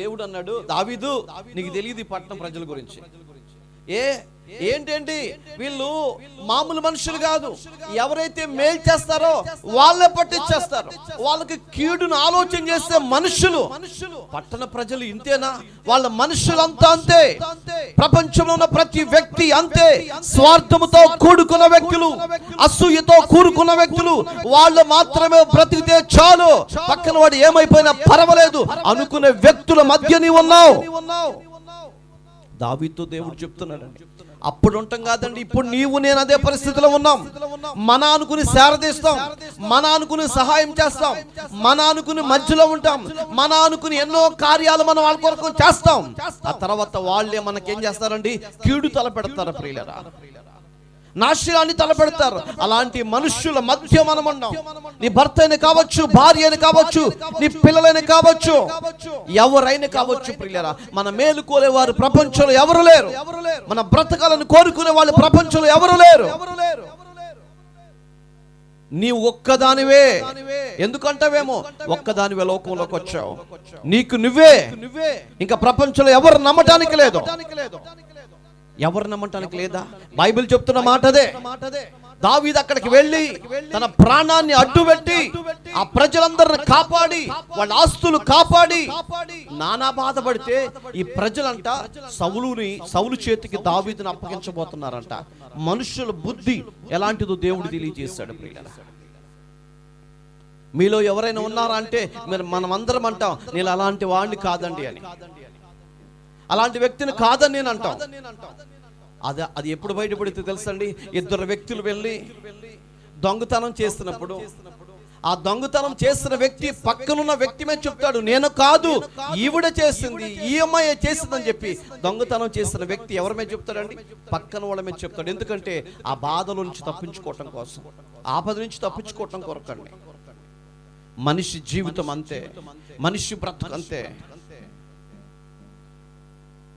దేవుడు అన్నాడు, దావీదు నీకు తెలియదు ఈ పట్టణం ప్రజల గురించి. ఏంటండి వీళ్ళు మామూలు మనుషులు కాదు, ఎవరైతే మేలు చేస్తారో వాళ్ళే పట్టించేస్తారు, వాళ్ళకి కీడును ఆలోచన చేస్తే మనుషులు. పట్టణ ప్రజలు ఇంతేనా? వాళ్ళ మనుషులంతా అంతే, ప్రపంచంలో ఉన్న ప్రతి వ్యక్తి అంతే. స్వార్థముతో కూడుకున్న వ్యక్తులు, అసూయతో కూడుకున్న వ్యక్తులు, వాళ్ళు మాత్రమే బ్రతికితే చాలు, పక్కన వాడు ఏమైపోయినా పర్వాలేదు అనుకునే వ్యక్తుల మధ్య నీవు ఉన్నావు. దావీదుతో దేవుడు చెప్తున్నాడండి, అప్పుడు ఉంటాం కాదండి, ఇప్పుడు నీవు నేను అదే పరిస్థితిలో ఉన్నాం. మన అనుకుని శారదీస్తాం, మన అనుకుని సహాయం చేస్తాం, మన అనుకుని మధ్యలో ఉంటాం, మన అనుకుని ఎన్నో కార్యాలు మనం వాళ్ళ కొరకు చేస్తాం. ఆ తర్వాత వాళ్ళే మనకేం చేస్తారండి? కీడు తలపెడతారు ప్రియులరా, నాశనాన్ని తలపెడతారు. అలాంటి మనుష్యుల మధ్య మనం ఉన్నాం. నీ భర్త అయిన కావచ్చు, భార్య అయిన కావచ్చు, నీ పిల్లలైన కావచ్చు, ఎవరైనా కావచ్చు ప్రియులరా, మన మేలు కోరేవారు ప్రపంచంలో ఎవరు లేరు. మన బ్రతకాలను కోరుకునే వాళ్ళు ప్రపంచంలో ఎవరు లేరు. నీవు ఒక్కదానివే. ఎందుకంటావేమో, ఒక్కదానివే లోకంలోకి వచ్చావు, నీకు నువ్వే. ఇంకా ప్రపంచంలో ఎవరు నమ్మటానికి లేదు, ఎవరు నమ్మటానికి లేదా? బైబిల్ చెప్తున్న మాట అదే. దావీదు అక్కడికి వెళ్ళి తన ప్రాణాన్ని అడ్డుపెట్టి ఆ ప్రజలందరిని కాపాడి, వాళ్ళ ఆస్తులు కాపాడి, నానా బాధపడితే ఈ ప్రజలంట సౌలు చేతికి దావీదుని అప్పగించబోతున్నారంట. మనుషుల బుద్ధి ఎలాంటిదో దేవుడు తెలియజేశాడు ప్రియులారా. మీలో ఎవరైనా ఉన్నారా అంటే మనం అందరం అంటాం, నేను అలాంటి వాడిని కాదండి అని, అలాంటి వ్యక్తిని కాదని నేను అంటాం. అది ఎప్పుడు బయటపడితే తెలుసండి, ఇద్దరు వ్యక్తులు వెళ్ళి దొంగతనం చేస్తున్నప్పుడు ఆ దొంగతనం చేస్తున్న వ్యక్తి పక్కనున్న వ్యక్తి మీద చెప్తాడు, నేను కాదు, ఈవిడ చేసింది, ఈ అమ్మాయి చేసిందని చెప్పి దొంగతనం చేస్తున్న వ్యక్తి ఎవరి మీద చెప్తాడండి? పక్కన వాళ్ళ మీద చెప్తాడు. ఎందుకంటే ఆ బాధల నుంచి తప్పించుకోవటం కోసం, ఆపద నుంచి తప్పించుకోవటం కొరకండి. మనిషి జీవితం అంతే, మనిషి బ్రతుకు అంతే.